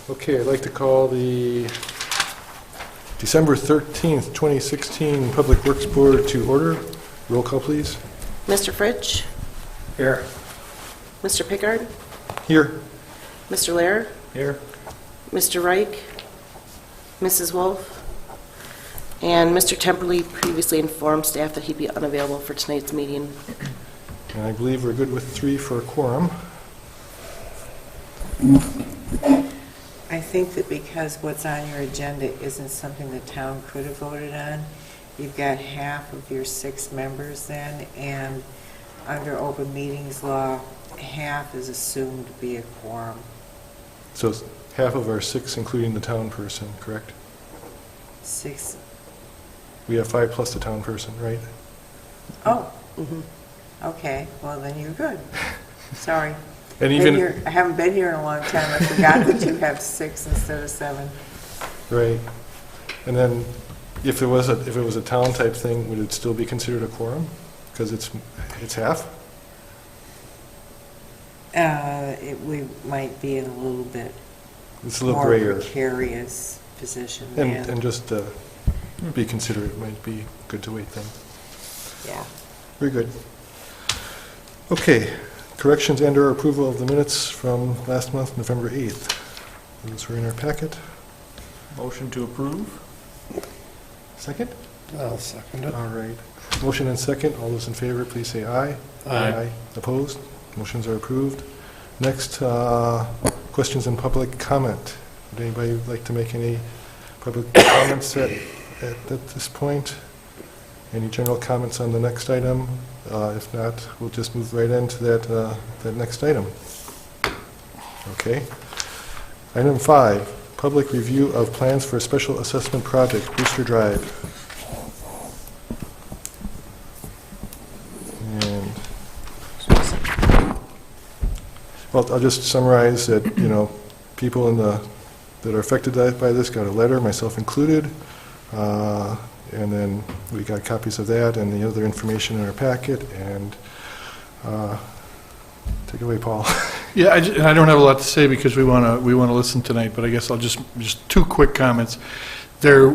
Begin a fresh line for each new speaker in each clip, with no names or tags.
Okay, I'd like to call the December 13th, 2016 Public Works Board to order. Roll call, please.
Mr. Fritsch?
Here.
Mr. Pickard?
Here.
Mr. Lair?
Here.
Mr. Reich? Mrs. Wolf? And Mr. Temperley previously informed staff that he'd be unavailable for tonight's meeting.
And I believe we're good with 3 for a quorum.
I think that because what's on your agenda isn't something the town could have voted on, you've got half of your 6 members then, and under open meetings law, half is assumed to be a quorum.
So it's half of our 6, including the town person, correct?
6,
We have 5 plus the town person, right?
oh,
Mhm.
okay, well then you're good. Sorry.
And
Been
even,
here- I haven't been here in a long time, I forgot that you have 6 instead of 7.
right. And then if it was a town type thing, would it still be considered a quorum? Because it's half?
We might be in a little bit
It's a little
more
grayer.
precarious position then.
And just be considerate, might be good to wait then.
Yeah.
Very good. Okay, corrections and/or approval of the minutes from last month, November 8th. Those were in our packet.
Motion to approve?
Second?
I'll second it.
All right. Motion and second. All those in favor, please say aye.
Aye.
Opposed? Motions are approved. Next, questions and public comment. Would anybody like to make any public comments at this point? Any general comments on the next item? If not, we'll just move right into that next item. Okay. Item 5, public review of plans for a special assessment project, Brewster Drive. And, well, I'll just summarize that, people that are affected by this got a letter, myself included, and then we got copies of that and the other information in our packet, and take it away, Paul.
Yeah, and I don't have a lot to say because we want to listen tonight, but I guess I'll just 2 quick comments. There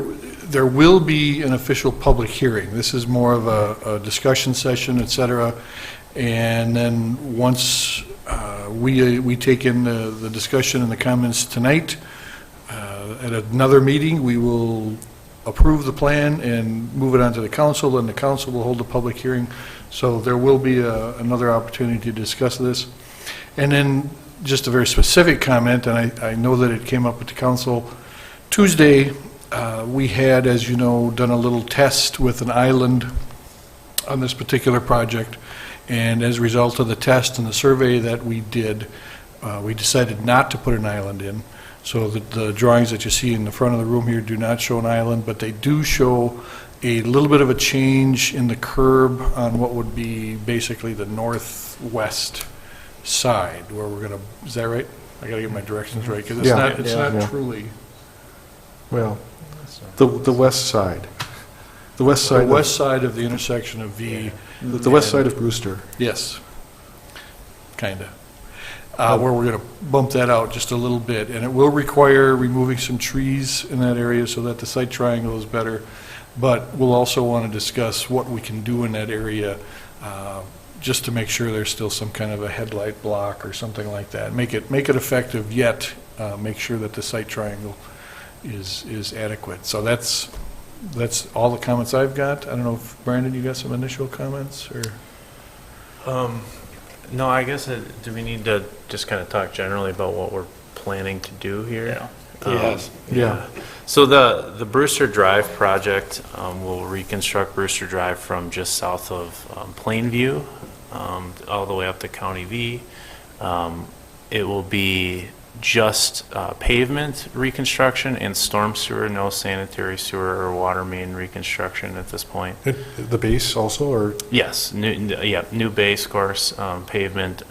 will be an official public hearing. This is more of a discussion session, et cetera, and then once we take in the discussion and the comments tonight, at another meeting, we will approve the plan and move it on to the council, and the council will hold a public hearing. So there will be another opportunity to discuss this. And then just a very specific comment, and I know that it came up with the council Tuesday. We had, as you know, done a little test with an island on this particular project, and as a result of the test and the survey that we did, we decided not to put an island in. So the drawings that you see in the front of the room here do not show an island, but they do show a little bit of a change in the curb on what would be basically the northwest side, where we're going to, is that right? I got to get my directions right, because it's
Yeah.
not truly.
Well, the west side. The west
The
side.
west side of the intersection of V.
The west side of Brewster.
Yes, kind of. Where we're going to bump that out just a little bit, and it will require removing some trees in that area so that the site triangle is better, but we'll also want to discuss what we can do in that area just to make sure there's still some kind of a headlight block or something like that. Make it effective, yet make sure that the site triangle is adequate. So that's all the comments I've got. I don't know if, Brandon, you got some initial comments, or?
No, I guess, do we need to just kind of talk generally about what we're planning to do here?
Yeah.
Yes.
Yeah.
So the Brewster Drive project will reconstruct Brewster Drive from just south of Plainview all the way up to County V. It will be just pavement reconstruction and storm sewer, no sanitary sewer or water main reconstruction at this point.
The base also, or?
Yes, new base course, pavement.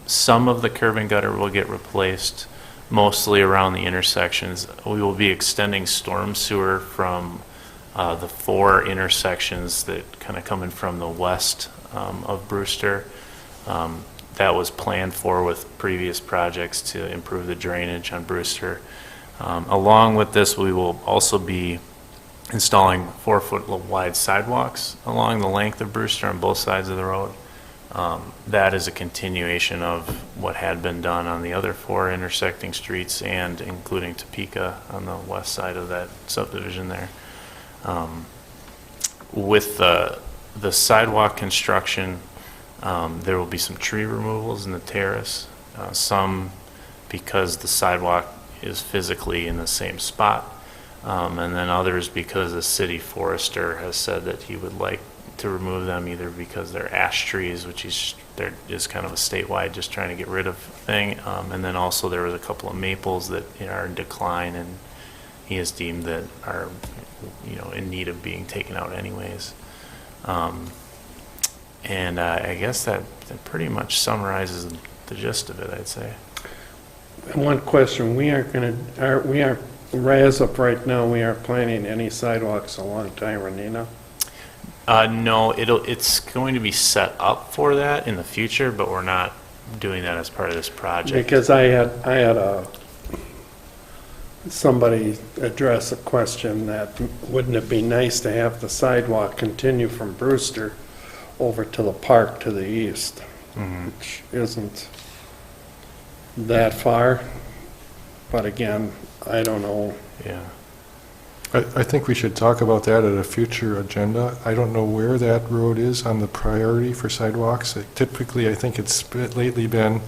Some of the curb and gutter will get replaced, mostly around the intersections. We will be extending storm sewer from the 4 intersections that kind of come in from the west of Brewster. that was planned for with previous projects to improve the drainage on Brewster. Along with this, we will also be installing 4-foot wide sidewalks along the length of Brewster on both sides of the road. That is a continuation of what had been done on the other 4 intersecting streets and including Topeka on the west side of that subdivision there. With the sidewalk construction, there will be some tree removals in the terrace, some because the sidewalk is physically in the same spot, and then others because the city forester has said that he would like to remove them either because they're ash trees, which there is kind of a statewide just trying to get rid of thing, and then also there was a couple of maples that are in decline, and he has deemed that are, in need of being taken out anyways. And I guess that pretty much summarizes the gist of it, I'd say.
One question, we aren't, as of right now, we aren't planning any sidewalks along Tyranina?
No, it's going to be set up for that in the future, but we're not doing that as part of this project.
Because I had somebody address a question that, wouldn't it be nice to have the sidewalk continue from Brewster over to the park to the east, which isn't that far, but again, I don't know.
Yeah.
I think we should talk about that at a future agenda. I don't know where that road is on the priority for sidewalks. Typically, I think it's lately been,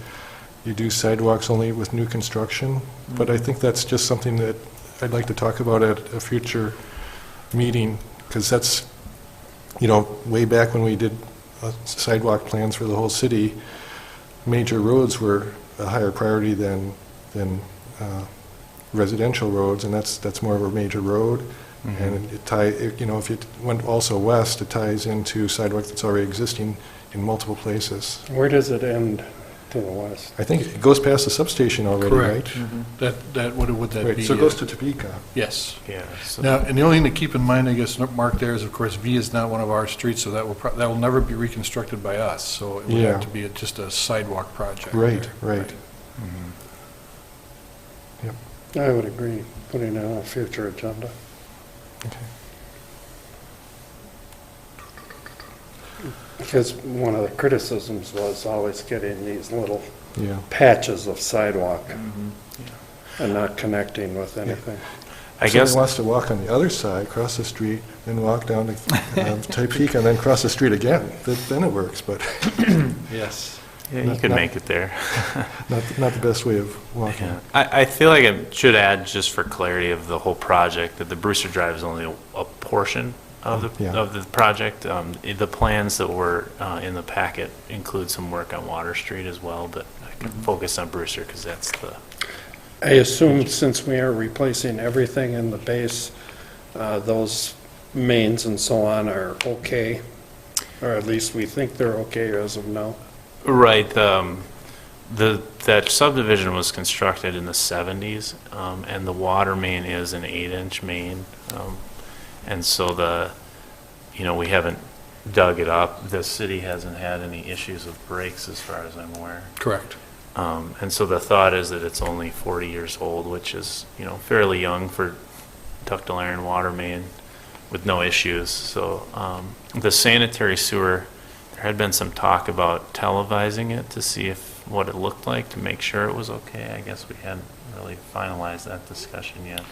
you do sidewalks only with new construction, but I think that's just something that I'd like to talk about at a future meeting, because that's, way back when we did sidewalk plans for the whole city, major roads were a higher priority than residential roads, and that's more of a major road. And if you went also west, it ties into sidewalk that's already existing in multiple places.
Where does it end to the west?
I think it goes past the substation already, right?
What would that
Right,
be?
so it goes to Topeka.
Yes.
Yeah. So
Now, and the only thing to keep in mind, I guess, Mark, there is, of course, V is not one of our streets, so that will never be reconstructed by us, so it would
Yeah.
have to be just a sidewalk project.
Right,
there.
right.
I would agree, putting it on a future agenda.
Okay.
Because one of the criticisms was always getting these little
Yeah.
patches of sidewalk and not connecting with anything.
I
If
guess
somebody wants to walk on the other side, cross the street, then walk down to Topeka, and then cross the street again, then it works, but
Yes.
yeah, you could make it there.
not the best way of walking.
Yeah. I feel like I should add, just for clarity of the whole project, that the Brewster Drive is only a portion of the project. The plans that were in the packet include some work on Water Street as well, but I can focus on Brewster because that's the...
I assume since we are replacing everything in the base, those mains and so on are okay, or at least we think they're okay as of now.
Right. That subdivision was constructed in the 70s, and the water main is an 8-inch main. And so we haven't dug it up. The city hasn't had any issues with breaks as far as I'm aware.
Correct.
And so the thought is that it's only 40 years old, which is, fairly young for ductile iron water main with no issues. So the sanitary sewer, there had been some talk about televising it to see what it looked like to make sure it was okay. I guess we hadn't really finalized that discussion yet.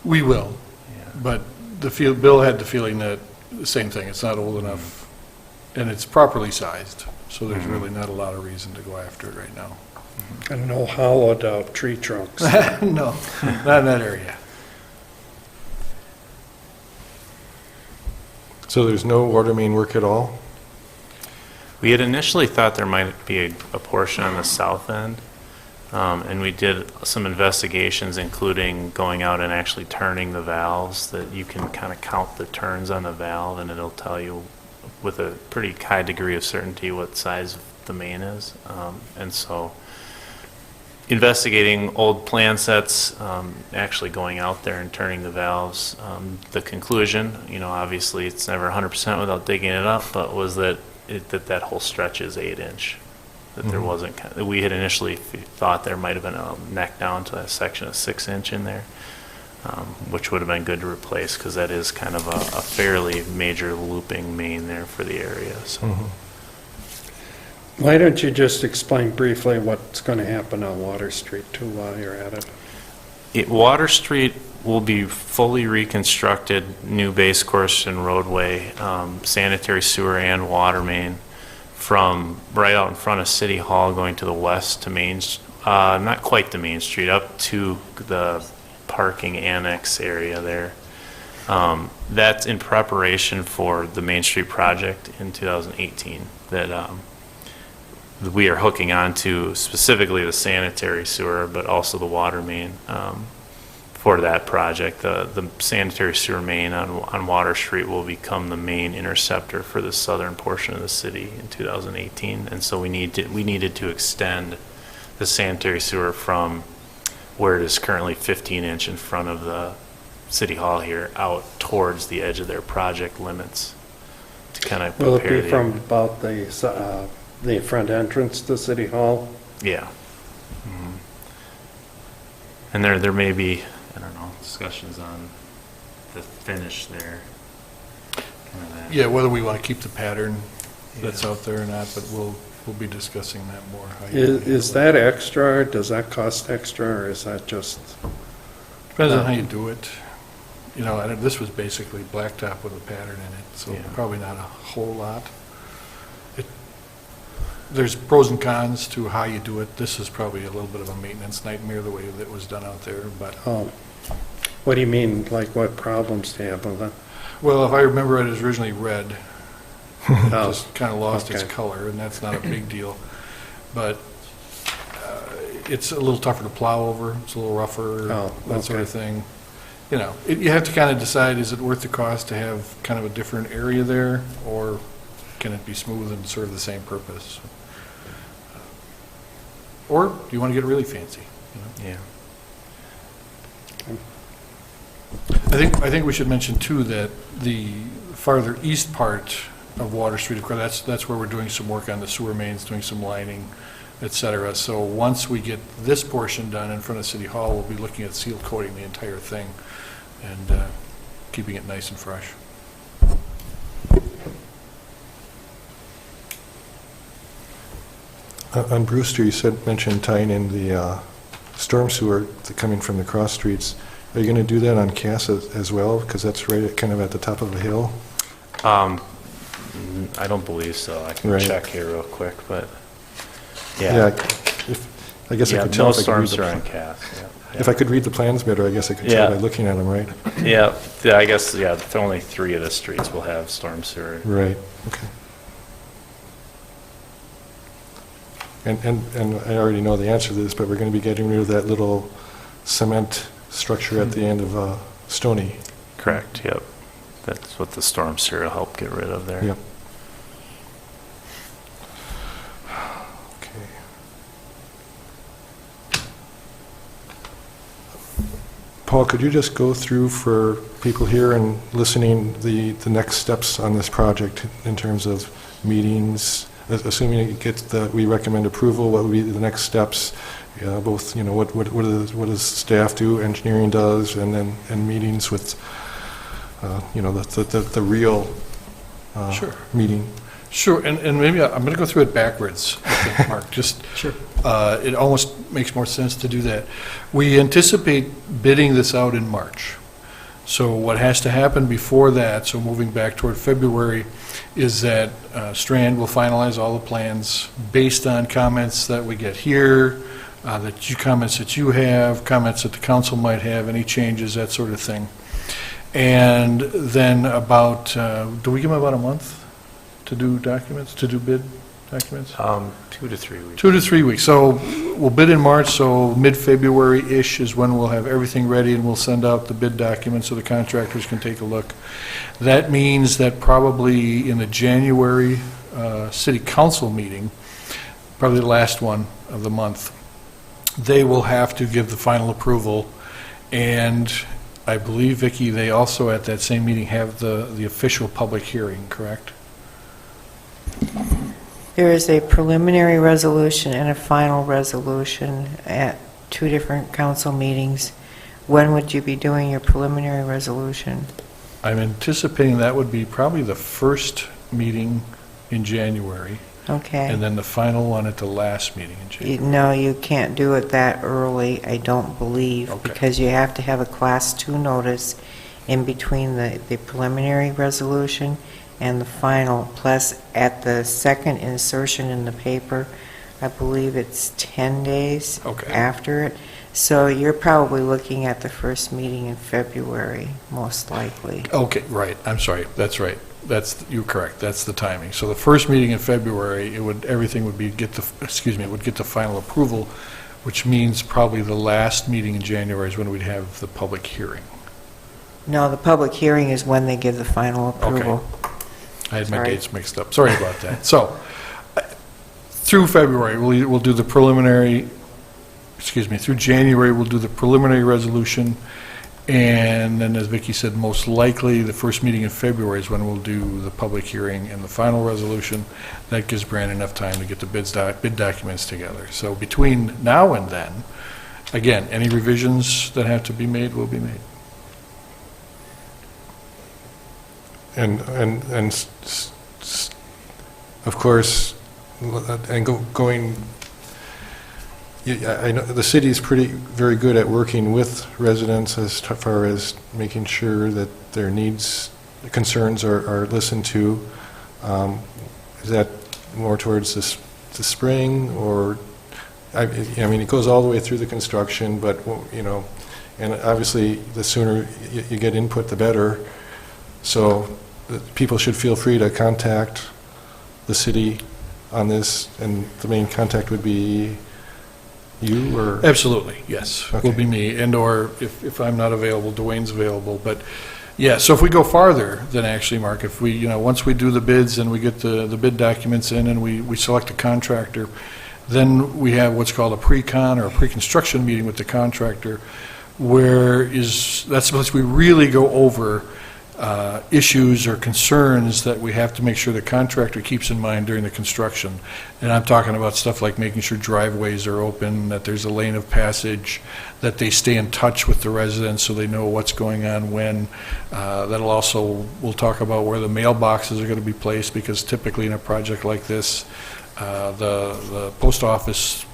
We will,
Yeah.
but Bill had the feeling that the same thing, it's not old enough, and it's properly sized, so there's really not a lot of reason to go after it right now.
And no hollowed out tree trunks.
No, not in that area.
So there's no water main work at all?
We had initially thought there might be a portion on the south end, and we did some investigations, including going out and actually turning the valves, that you can kind of count the turns on the valve, and it'll tell you with a pretty high degree of certainty what size the main is. And so investigating old plan sets, actually going out there and turning the valves, the conclusion, obviously it's never 100% without digging it up, but was that that whole stretch is 8-inch. that there wasn't, that we had initially thought there might have been a neck down to a section of 6-inch in there, which would have been good to replace, because that is kind of a fairly major looping main there for the area, so.
Mhm.
Why don't you just explain briefly what's going to happen on Water Street too while you're at it?
Water Street will be fully reconstructed, new base course and roadway, sanitary sewer and water main from right out in front of City Hall going to the west to not quite to Main Street, up to the parking annex area there. That's in preparation for the Main Street project in 2018 that we are hooking onto, specifically the sanitary sewer, but also the water main for that project. The sanitary sewer main on Water Street will become the main interceptor for the southern portion of the city in 2018, and so we needed to extend the sanitary sewer from where it is currently 15-inch in front of the City Hall here out towards the edge of their project limits to kind of prepare.
Will it be from about the front entrance to City Hall?
Yeah. And there may be, I don't know, discussions on the finish there. Kind of that.
Yeah, whether we want to keep the pattern that's out there or not, but we'll be discussing that more. how you-
Is that extra? Does that cost extra, or is that just?
Depends on how you do it. You know, this was basically blacktop with a pattern in it, so
Yeah.
probably not a whole lot. There's pros and cons to how you do it. This is probably a little bit of a maintenance nightmare, the way that it was done out there, but,
Oh, what do you mean? Like what problems do you have with it?
well, if I remember it was originally red. It
Oh,
just kind of lost its
okay.
color, and that's not a big deal. But it's a little tougher to plow over, it's a little rougher,
Oh,
that sort of
okay.
thing. You know, you have to kind of decide, is it worth the cost to have kind of a different area there, or can it be smooth and serve the same purpose? Or do you want to get really fancy? You know?
Yeah.
I think we should mention too that the farther east part of Water Street, of course, that's where we're doing some work on the sewer mains, doing some lining, et cetera. So once we get this portion done in front of City Hall, we'll be looking at seal coating the entire thing and keeping it nice and fresh.
On Brewster, you mentioned tying in the storm sewer coming from the cross streets. Are you going to do that on Cass as well? Because that's right kind of at the top of a hill.
I don't believe so. I can
Right.
check here real quick, but
Yeah,
yeah.
I guess I
Yeah,
could tell
no
if I could read
storms are on
the,
Cass. Yeah.
if I could read the plans better, I guess I could tell
Yeah.
by looking at them, right?
Yeah, I guess, yeah, only 3 of the streets will have storm sewer.
Right, okay. And I already know the answer to this, but we're going to be getting rid of that little cement structure at the end of Stony.
Correct, yep. That's what the storm sewer will help get rid of there.
Yep. Okay. Paul, could you just go through for people here and listening the next steps on this project in terms of meetings, assuming it gets we recommend approval, what would be the next steps? Both, you know, what does staff do, engineering does, and meetings with, you know, the real
Sure.
meeting.
Sure, and maybe I'm going to go through it backwards, I think, Mark, just, it almost makes more sense to do that. We anticipate bidding this out in March. So what has to happen before that, so moving back toward February, is that Strand will finalize all the plans based on comments that we get here, comments that you have, comments that the council might have, any changes, that sort of thing. And then about, do we give them about a month to do documents, to do bid documents?
2 to 3 weeks.
2 to 3 weeks. So we'll bid in March, so mid-February-ish is when we'll have everything ready, and we'll send out the bid documents so the contractors can take a look. That means that probably in the January city council meeting, probably the last one of the month, they will have to give the final approval. And I believe, Vicki, they also at that same meeting have the official public hearing, correct?
There is a preliminary resolution and a final resolution at 2 different council meetings. When would you be doing your preliminary resolution?
I'm anticipating that would be probably the first meeting in January,
Okay.
and then the final one at the last meeting in January.
No, you can't do it that early, I don't believe,
Okay.
because you have to have a Class 2 notice in between the preliminary resolution and the final, plus at the second insertion in the paper, I believe it's 10 days
Okay.
after it. So you're probably looking at the first meeting in February, most likely.
Okay, right, I'm sorry, that's right. You're correct, that's the timing. So the first meeting in February, everything would be, it would get the final approval, which means probably the last meeting in January is when we'd have the public hearing.
No, the public hearing is when they give the final approval.
I had my
Sorry.
dates mixed up, sorry about that. So, through February, we'll do the preliminary, through January, we'll do the preliminary resolution, and then, as Vicki said, most likely, the first meeting in February is when we'll do the public hearing and the final resolution. That gives Brandon enough time to get the bid documents together. So between now and then, again, any revisions that have to be made will be made.
And of course, and going, I know the city is very good at working with residents as far as making sure that their needs, concerns are listened to. Is that more towards the spring, or, I mean, it goes all the way through the construction, but, you know, and obviously, the sooner you get input, the better. So people should feel free to contact the city on this, and the main contact would be you, or?
Absolutely, yes, will
Okay.
be me, and/or if I'm not available, Dwayne's available, but, yeah, so if we go farther than actually, Mark, if we, you know, once we do the bids and we get the bid documents in and we select a contractor, then we have what's called a pre-con or a pre-construction meeting with the contractor, that's supposed to really go over issues or concerns that we have to make sure the contractor keeps in mind during the construction. And I'm talking about stuff like making sure driveways are open, that there's a lane of passage, that they stay in touch with the residents so they know what's going on when. We'll talk about where the mailboxes are going to be placed, because typically in a project like this, the post office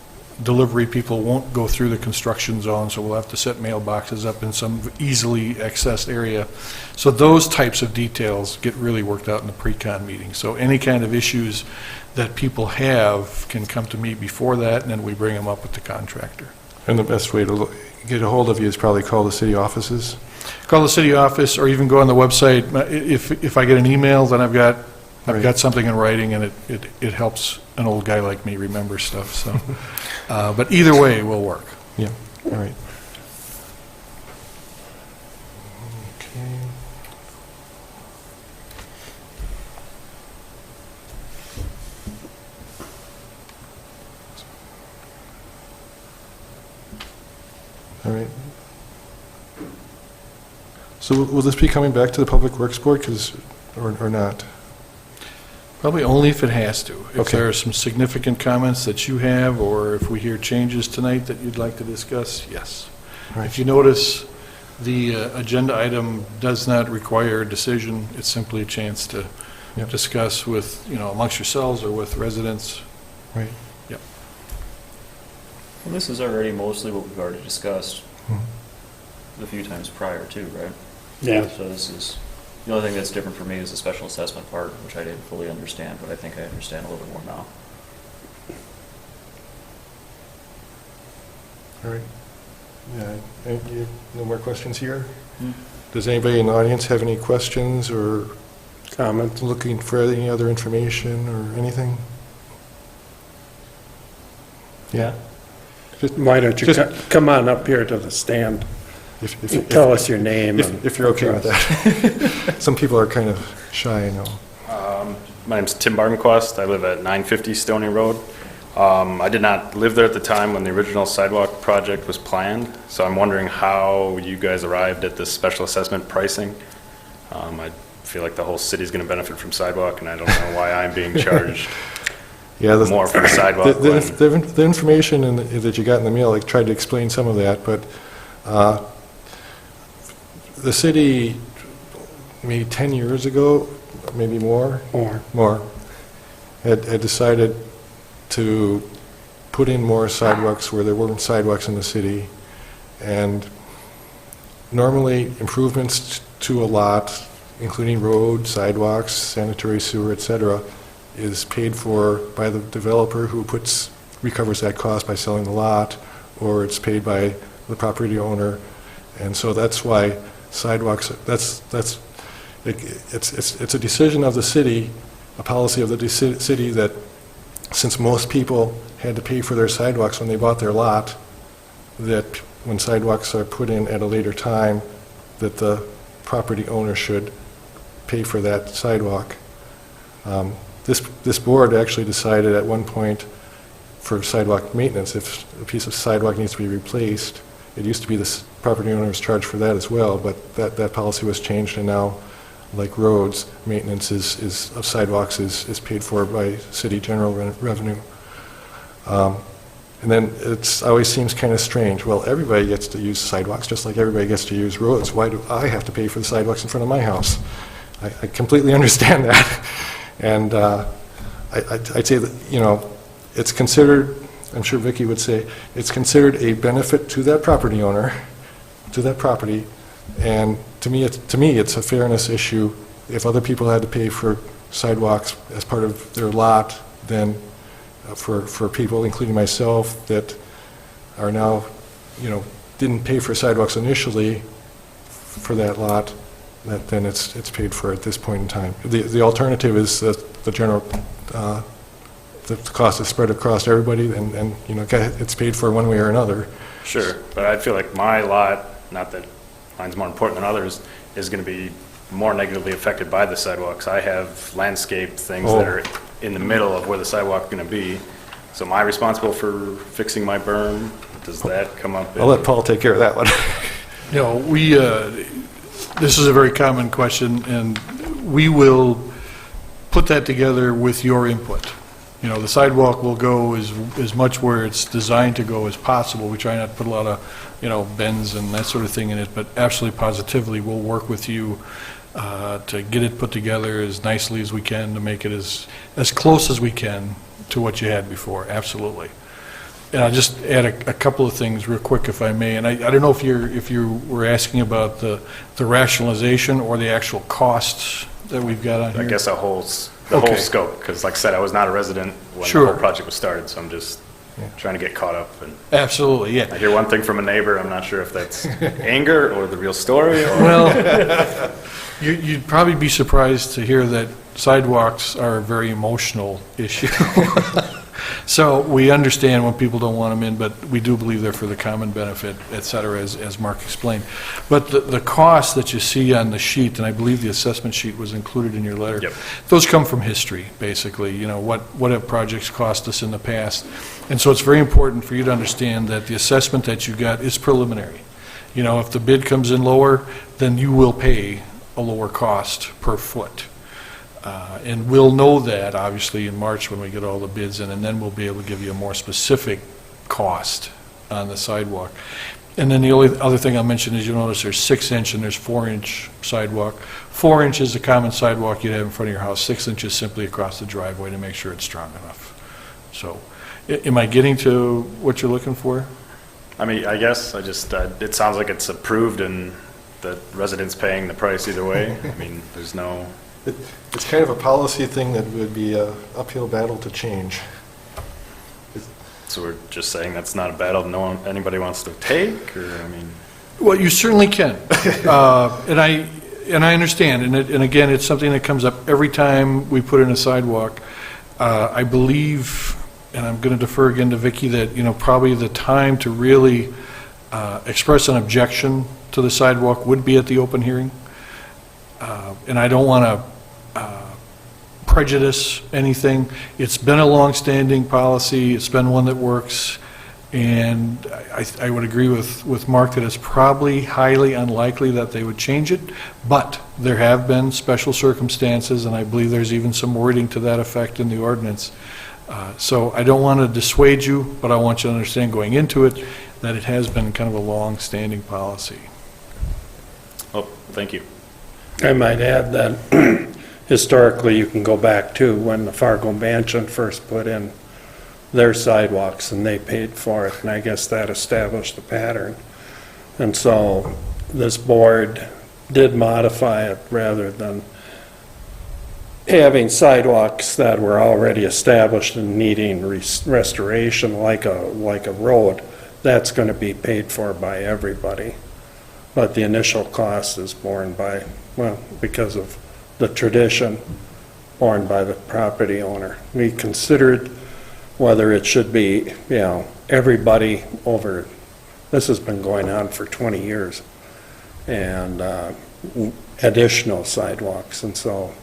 delivery people won't go through the construction zone, so we'll have to set mailboxes up in some easily accessed area. So those types of details get really worked out in the pre-con meeting. So any kind of issues that people have can come to me before that, and then we bring them up with the contractor.
And the best way to get a hold of you is probably call the city offices?
Call the city office, or even go on the website. If I get an email, then I've got something in writing, and it helps an old guy like me remember stuff, so. But either way will work.
Yeah, all right. Okay. All right. So will this be coming back to the Public Works Board, or not?
Probably only if it has to. If
Okay.
there are some significant comments that you have, or if we hear changes tonight that you'd like to discuss, yes.
Right.
If you notice, the agenda item does not require a decision. It's simply a chance to
Yep.
discuss with, amongst yourselves or with residents.
Right.
Well, this is already mostly what we've already discussed
Mhm.
a few times prior too, right?
Yeah.
So this is, the only thing that's different for me is the special assessment part, which I didn't fully understand, but I think I understand a little bit more now.
All right. Yeah, no more questions here?
Hmm.
Does anybody in the audience have any questions, or
Comments?
looking for any other information or anything? Yeah.
Why don't you
Just-
come on up here to the stand?
If
Tell us your name.
if you're okay with that. Some people are kind of shy, I know.
My name's Tim Barnquist. I live at 950 Stony Road. I did not live there at the time when the original sidewalk project was planned, so I'm wondering how you guys arrived at this special assessment pricing. I feel like the whole city's going to benefit from sidewalk, and I don't know why I'm being charged.
Yeah,
more for the sidewalk.
The information that you got in the mail, I tried to explain some of that, but the city, maybe 10 years ago, maybe more, had decided to put in more sidewalks where there weren't sidewalks in the city. And normally, improvements to a lot, including road, sidewalks, sanitary sewer, et cetera, is paid for by the developer who recovers that cost by selling the lot, or it's paid by the property owner. And so that's why sidewalks, it's a decision of the city, a policy of the city that since most people had to pay for their sidewalks when they bought their lot, that when sidewalks are put in at a later time, that the property owner should pay for that sidewalk. This board actually decided at one point for sidewalk maintenance, if a piece of sidewalk needs to be replaced, it used to be the property owner was charged for that as well, but that policy was changed, and now, like roads, maintenance of sidewalks is paid for by city general revenue. And then it always seems kind of strange. Well, everybody gets to use sidewalks just like everybody gets to use roads. Why do I have to pay for the sidewalks in front of my house? I completely understand that. And I'd say that, it's considered, I'm sure Vicki would say, it's considered a benefit to that property owner, to that property. And to me, it's a fairness issue. If other people had to pay for sidewalks as part of their lot, then for people, including myself, that are now, didn't pay for sidewalks initially for that lot, then it's paid for at this point in time. The alternative is that the general, the cost is spread across everybody, and it's paid for one way or another.
Sure, but I feel like my lot, not that mine's more important than others, is going to be more negatively affected by the sidewalks. I have landscape things that are in the middle of where the sidewalk is going to be. So am I responsible for fixing my berm? Does that come up?
I'll let Paul take care of that one.
This is a very common question, and we will put that together with your input. The sidewalk will go as much where it's designed to go as possible. We try not to put a lot of, bends and that sort of thing in it, but absolutely positively, we'll work with you to get it put together as nicely as we can, to make it as close as we can to what you had before, absolutely. And I'll just add a couple of things real quick, if I may. And I don't know if you were asking about the rationalization or the actual costs that we've got on here.
I guess the whole scope, because like I said, I was not a resident when
Sure.
the whole project was started, so I'm just trying to get caught up. And
Absolutely, yeah.
I hear one thing from a neighbor, I'm not sure if that's anger or the real story. Or
Well, you'd probably be surprised to hear that sidewalks are a very emotional issue. So we understand when people don't want them in, but we do believe they're for the common benefit, et cetera, as Mark explained. But the costs that you see on the sheet, and I believe the assessment sheet was included in your letter,
Yep.
those come from history, basically, what have projects cost us in the past. And so it's very important for you to understand that the assessment that you got is preliminary. If the bid comes in lower, then you will pay a lower cost per foot. And we'll know that, obviously, in March when we get all the bids in, and then we'll be able to give you a more specific cost on the sidewalk. And then the only other thing I'll mention is you'll notice there's 6-inch and there's 4-inch sidewalk. 4-inch is the common sidewalk you'd have in front of your house. 6 inches simply across the driveway to make sure it's strong enough. So, am I getting to what you're looking for?
I mean, I guess I just, it sounds like it's approved and the residents paying the price either way. I mean, there's no...
It's kind of a policy thing that would be an uphill battle to change.
So we're just saying that's not a battle anybody wants to take, or, I mean...
Well, you certainly can. And I understand, and again, it's something that comes up every time we put in a sidewalk. I believe, and I'm going to defer again to Vicki, that, probably the time to really express an objection to the sidewalk would be at the open hearing. And I don't want to prejudice anything. It's been a long-standing policy. It's been one that works. And I would agree with Mark that it's probably highly unlikely that they would change it. But there have been special circumstances, and I believe there's even some wording to that effect in the ordinance, So I don't want to dissuade you, but I want you to understand going into it that it has been kind of a long-standing policy.
Oh, thank you.
I might add that historically, you can go back to when the Fargo Mansion first put in their sidewalks, and they paid for it, and I guess that established the pattern. And so this board did modify it rather than having sidewalks that were already established and needing restoration like a road. That's going to be paid for by everybody. But the initial cost is borne by, well, because of the tradition, borne by the property owner. We considered whether it should be, everybody over, this has been going on for 20 years, and additional sidewalks. And so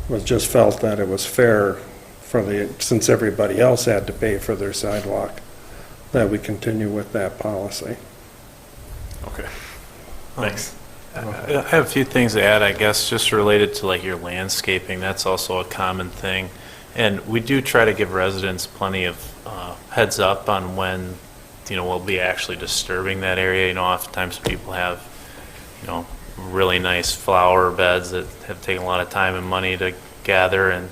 it was just felt that it was fair since everybody else had to pay for their sidewalk, that we continue with that policy.
Okay. Thanks.
I have a few things to add, I guess, just related to like your landscaping. That's also a common thing. And we do try to give residents plenty of heads up on when, we'll be actually disturbing that area. Oftentimes people have, really nice flower beds that have taken a lot of time and money to gather, and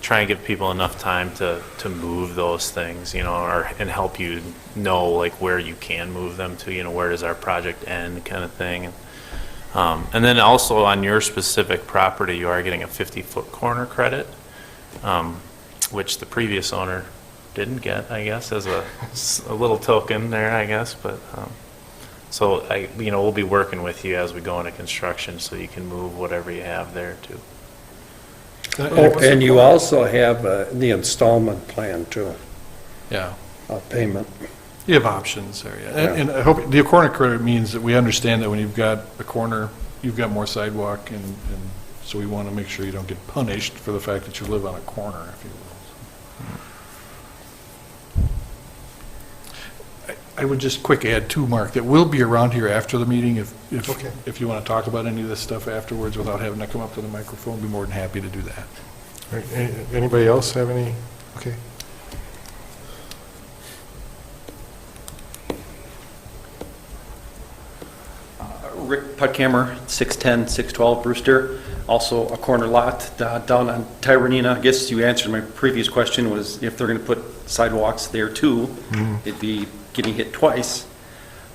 try and give people enough time to move those things, and help you know like where you can move them to, where does our project end kind of thing. And then also on your specific property, you are getting a 50-foot corner credit, which the previous owner didn't get, I guess, as a little token there, I guess. But so we'll be working with you as we go into construction, so you can move whatever you have there too.
Oh, and you also have the installment plan too,
Yeah.
payment.
You have options there, yeah. And I hope, the corner credit means that we understand that when you've got a corner, you've got more sidewalk, and so we want to make sure you don't get punished for the fact that you live on a corner, if you will. I would just quick add too, Mark, that we'll be around here after the meeting
Okay.
if you want to talk about any of this stuff afterwards without having to come up to the microphone, be more than happy to do that.
All right, anybody else have any? Okay.
Rick Putkammer, 610, 612 Brewster, also a corner lot down on Tyrannina. I guess you answered my previous question, was if they're going to put sidewalks there too, it'd be getting hit twice.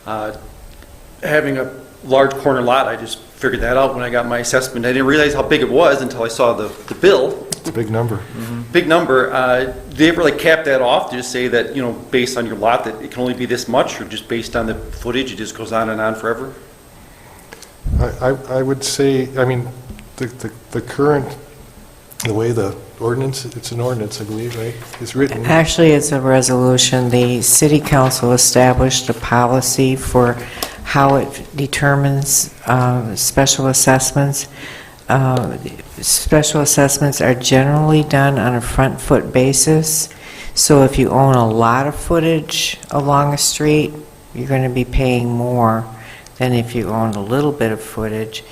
Having a large corner lot, I just figured that out when I got my assessment. I didn't realize how big it was until I saw the bill.
It's a big number.
Big number. Do they ever like cap that off? Just say that, based on your lot, that it can only be this much, or just based on the footage, it just goes on and on forever?
I would say, the current, the way the ordinance, it's an ordinance, I believe, right, is written.
Actually, it's a resolution. The city council established a policy for how it determines special assessments. Special assessments are generally done on a front foot basis. So if you own a lot of footage along a street, you're going to be paying more than if you own a little bit of footage,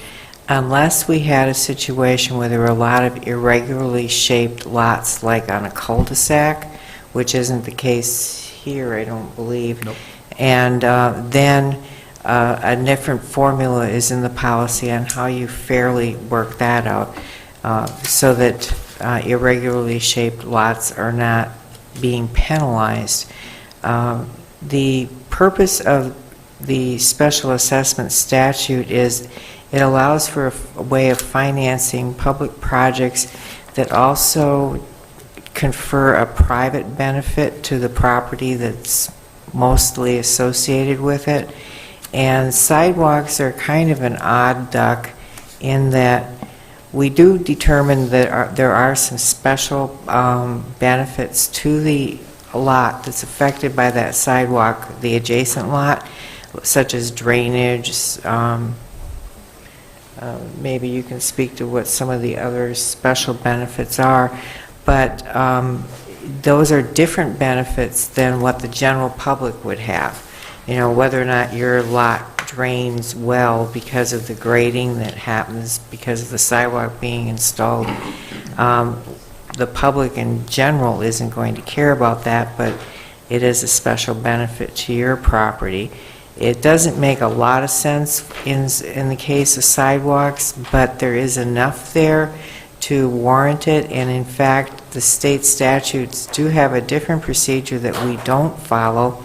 unless we had a situation where there were a lot of irregularly shaped lots, like on a cul-de-sac, which isn't the case here, I don't believe.
Nope.
And then a different formula is in the policy on how you fairly work that out, so that irregularly shaped lots are not being penalized. The purpose of the special assessment statute is it allows for a way of financing public projects that also confer a private benefit to the property that's mostly associated with it. And sidewalks are kind of an odd duck in that we do determine that there are some special benefits to the lot that's affected by that sidewalk, the adjacent lot, such as drainage. Maybe you can speak to what some of the other special benefits are, but those are different benefits than what the general public would have. Whether or not your lot drains well because of the grading that happens because of the sidewalk being installed. the public in general isn't going to care about that, but it is a special benefit to your property. It doesn't make a lot of sense in the case of sidewalks, but there is enough there to warrant it, and in fact, the state statutes do have a different procedure that we don't follow,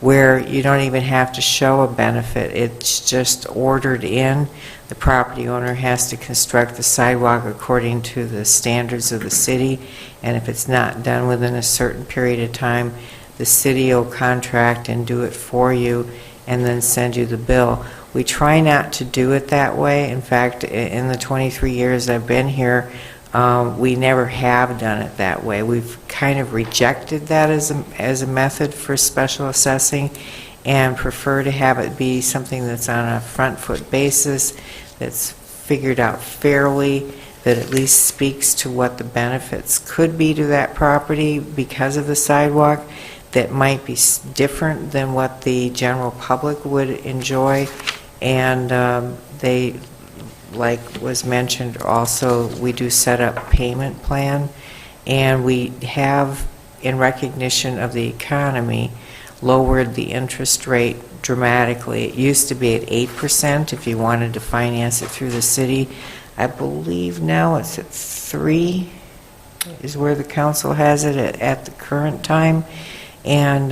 where you don't even have to show a benefit. It's just ordered in. The property owner has to construct the sidewalk according to the standards of the city, and if it's not done within a certain period of time, the city will contract and do it for you and then send you the bill. We try not to do it that way. In fact, in the 23 years I've been here, we never have done it that way. We've kind of rejected that as a method for special assessing and prefer to have it be something that's on a front foot basis, that's figured out fairly, that at least speaks to what the benefits could be to that property because of the sidewalk, that might be different than what the general public would enjoy. And they, like was mentioned also, we do set up payment plan, and we have, in recognition of the economy, lowered the interest rate dramatically. It used to be at 8% if you wanted to finance it through the city. I believe now it's at 3%, is where the council has it at the current time. And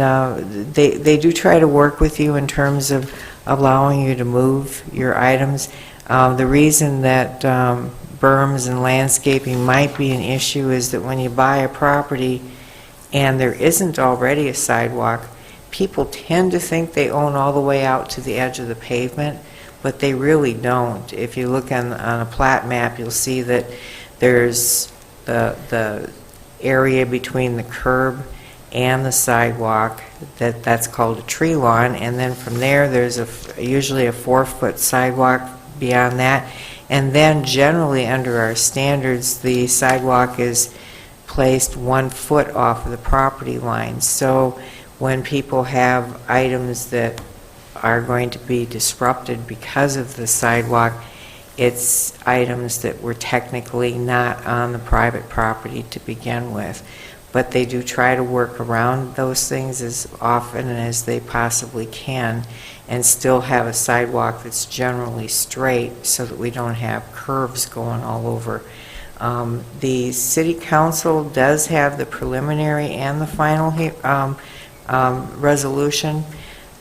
they do try to work with you in terms of allowing you to move your items. The reason that berms and landscaping might be an issue is that when you buy a property and there isn't already a sidewalk, people tend to think they own all the way out to the edge of the pavement, but they really don't. If you look on a plat map, you'll see that there's the area between the curb and the sidewalk, that's called a tree lawn, and then from there's usually a 4-foot sidewalk beyond that, and then generally under our standards the sidewalk is placed 1 foot off of the property line. So when people have items that are going to be disrupted because of the sidewalk, it's items that were technically not on the private property to begin with. But they do try to work around those things as often as they possibly can and still have a sidewalk that's generally straight so that we don't have curves going all over. The city council does have the preliminary and the final resolution.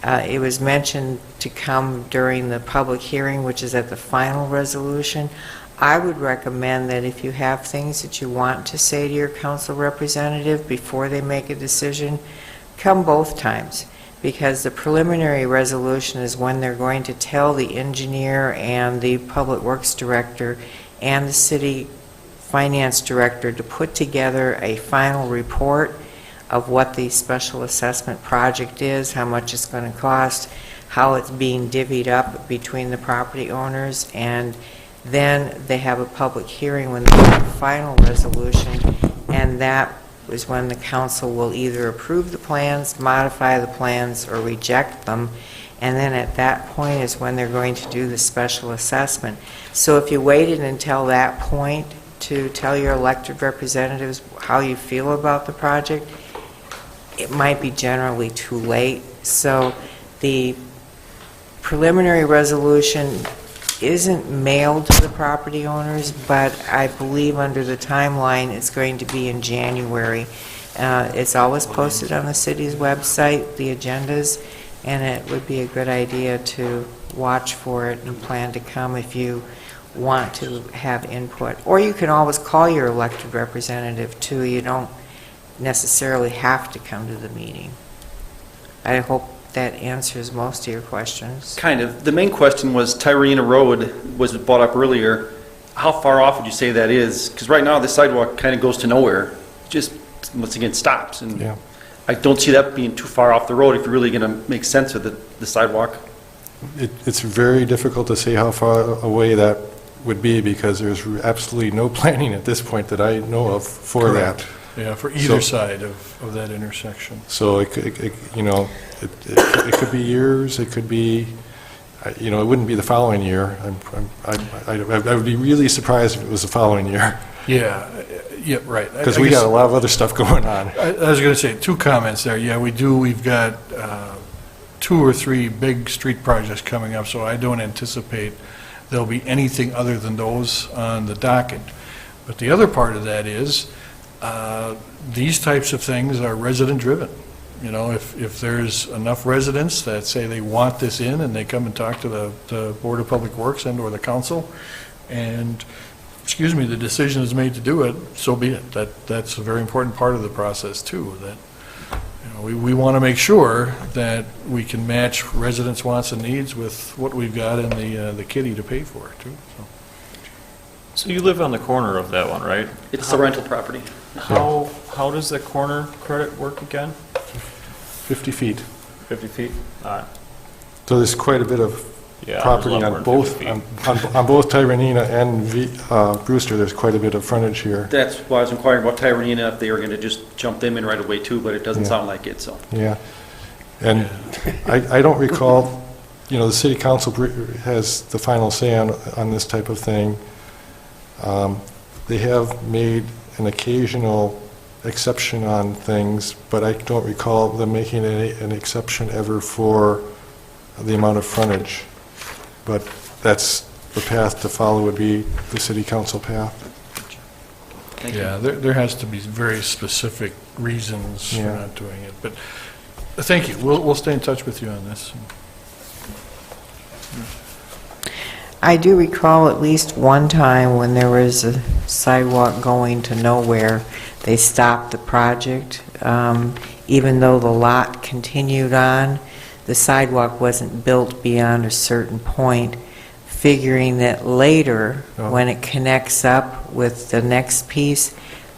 It was mentioned to come during the public hearing, which is at the final resolution. I would recommend that if you have things that you want to say to your council representative before they make a decision, come both times, because the preliminary resolution is when they're going to tell the engineer and the public works director and the city finance director to put together a final report of what the special assessment project is, how much it's going to cost, how it's being divvied up between the property owners, and then they have a public hearing when they have a final resolution, and that is when the council will either approve the plans, modify the plans, or reject them. And then at that point is when they're going to do the special assessment. So if you waited until that point to tell your elected representatives how you feel about the project, it might be generally too late. So the preliminary resolution isn't mailed to the property owners, but I believe under the timeline it's going to be in January. It's always posted on the city's website, the agendas, and it would be a good idea to watch for it and plan to come if you want to have input. Or you can always call your elected representative too. You don't necessarily have to come to the meeting. I hope that answers most of your questions.
Kind of. The main question was Tyrena Road was brought up earlier. How far off would you say that is? Because right now the sidewalk kind of goes to nowhere. It just, once again, stops. And
Yeah.
I don't see that being too far off the road if you're really going to make sense of the sidewalk.
It's very difficult to say how far away that would be because there's absolutely no planning at this point that I know of for that.
Yeah, for either side of that intersection.
So it could be years, it could be, it wouldn't be the following year. I would be really surprised if it was the following year.
Yeah, right.
Because we got a lot of other stuff going on.
I was going to say, two comments there. Yeah, we do, we've got 2 or 3 big street projects coming up, so I don't anticipate there'll be anything other than those on the docket. But the other part of that is, these types of things are resident-driven. You know, if there's enough residents that say they want this in, and they come and talk to the Board of Public Works and/or the council, and, the decision is made to do it, so be it. That's a very important part of the process, too, that, we want to make sure that we can match residents' wants and needs with what we've got in the kitty to pay for, too, so.
So you live on the corner of that one, right?
It's the rental property.
How does the corner credit work again?
50 feet.
50 feet? All right.
So there's quite a bit of
Yeah,
property
there's a lot
on
more than
both,
50 feet.
on both Tyranina and Brewster. There's quite a bit of frontage here.
That's why I was inquiring about Tyranina, if they were going to just jump them in right away too, but it doesn't
Yeah.
sound like it, so.
Yeah. And I don't recall, the city council has the final say on this type of thing. They have made an occasional exception on things, but I don't recall them making an exception ever for the amount of frontage. But that's the path to follow, would be the city council path.
Thank you.
Yeah, there has to be very specific reasons for
Yeah.
not doing it, but thank you. We'll stay in touch with you on this.
I do recall at least one time when there was a sidewalk going to nowhere, they stopped the project. Even though the lot continued on, the sidewalk wasn't built beyond a certain point, figuring that later,
Oh.
when it connects up with the next piece,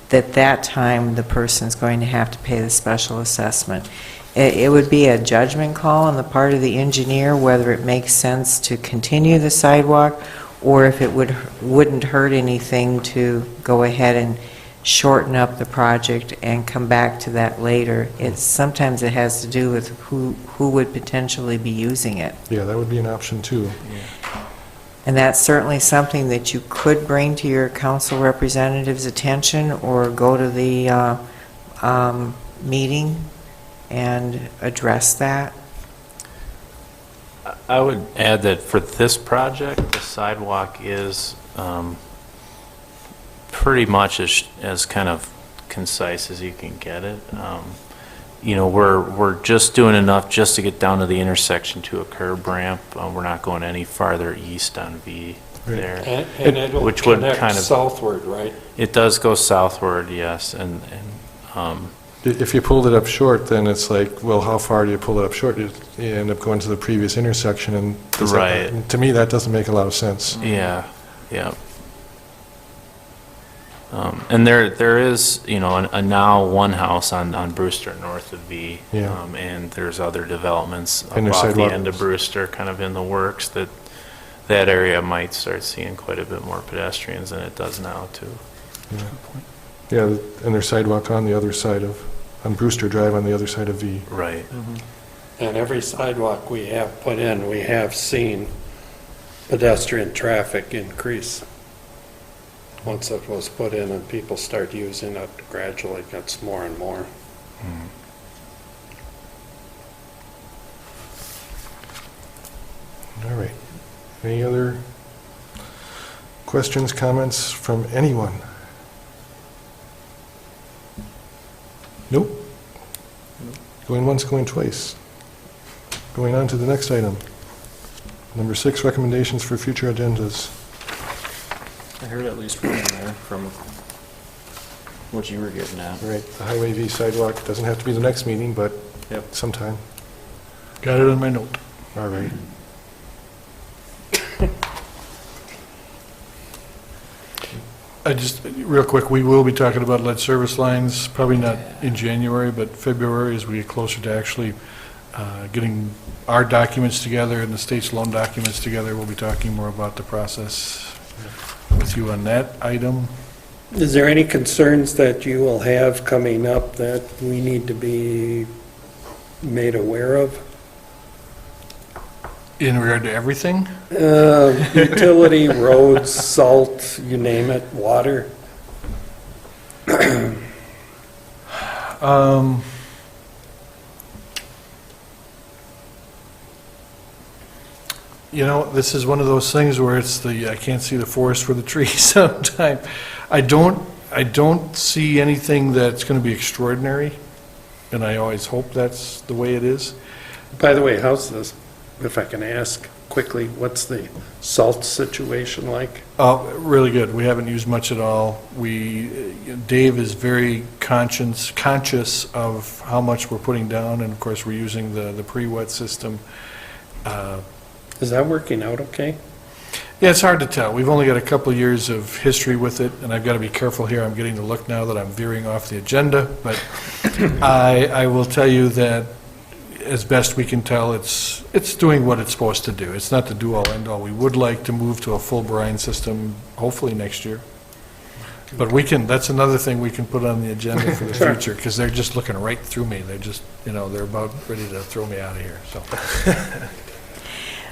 that time the person's going to have to pay the special assessment. It would be a judgment call on the part of the engineer whether it makes sense to continue the sidewalk or if it wouldn't hurt anything to go ahead and shorten up the project and come back to that later. Sometimes it has to do with who would potentially be using it.
Yeah, that would be an option too.
And that's certainly something that you could bring to your council representative's attention or go to the meeting and address that.
I would add that for this project, the sidewalk is pretty much as kind of concise as you can get it. We're just doing enough just to get down to the intersection to a curb ramp. We're not going any farther east on V there.
And it'll
Which would
connect
kind of-
southward, right?
It does go southward, yes, and
If you pulled it up short, then it's like, well, how far do you pull it up short? You end up going to the previous intersection, and
Right.
to me, that doesn't make a lot of sense.
yeah. And there is, a now one house on Brewster north of V.
Yeah.
And there's other developments
And there's
off the
sidewalks.
end of Brewster, kind of in the works, that area might start seeing quite a bit more pedestrians than it does now, too.
Yeah, and there's sidewalk on the other side on Brewster Drive on the other side of V.
Right.
And every sidewalk we have put in, we have seen pedestrian traffic increase. Once it was put in and people start using it, gradually it gets more and more.
All right. Any other questions, comments from anyone? Nope. Going once, going twice. Going on to the next item. Number 6, recommendations for future agendas.
I heard at least one in there from what you were getting at.
All right, the Highway V sidewalk, doesn't have to be the next meeting, but
Yep.
sometime.
Got it on my note.
All right.
Real quick, we will be talking about lead service lines, probably not in January, but February, as we get closer to actually getting our documents together and the state's loan documents together. We'll be talking more about the process with you on that item.
Is there any concerns that you will have coming up that we need to be made aware of?
In regard to everything?
Utility, roads, salt, you name it, water?
You know, this is one of those things where it's I can't see the forest for the trees sometimes. I don't see anything that's going to be extraordinary, and I always hope that's the way it is.
By the way, how's this, if I can ask quickly, what's the salt situation like?
Really good. We haven't used much at all. Dave is very conscious of how much we're putting down, and of course, we're using the pre-wet system.
Is that working out okay?
Yeah, it's hard to tell. We've only got a couple of years of history with it, and I've got to be careful here. I'm getting the look now that I'm veering off the agenda, but I will tell you that as best we can tell, it's doing what it's supposed to do. It's not the do-all, end-all. We would like to move to a full brine system, hopefully next year. But that's another thing we can put on the agenda for the future, because they're just looking right through me. They're just, they're about ready to throw me out of here, so.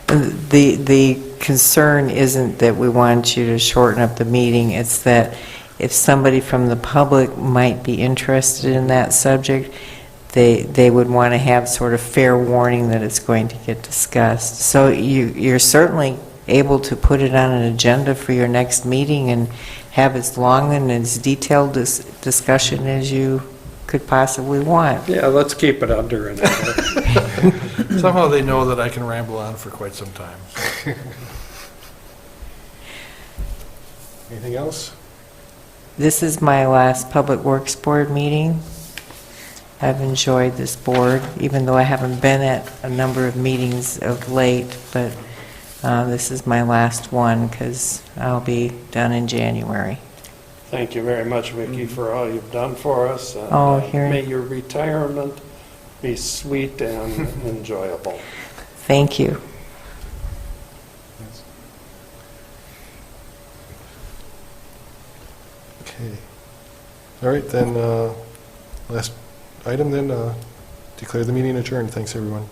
The concern isn't that we want you to shorten up the meeting, it's that if somebody from the public might be interested in that subject, they would want to have sort of fair warning that it's going to get discussed. So you're certainly able to put it on an agenda for your next meeting and have as long and as detailed discussion as you could possibly want.
Yeah, let's keep it under an hour.
Somehow they know that I can ramble on for quite some time.
Anything else?
This is my last Public Works Board meeting. I've enjoyed this board, even though I haven't been at a number of meetings of late, but this is my last one because I'll be done in January.
Thank you very much, Vicki, for all you've done for us. And,
Oh, here-
may your retirement be sweet and enjoyable.
Thank you.
Okay. All right, then, last item then, declare the meeting adjourned. Thanks, everyone.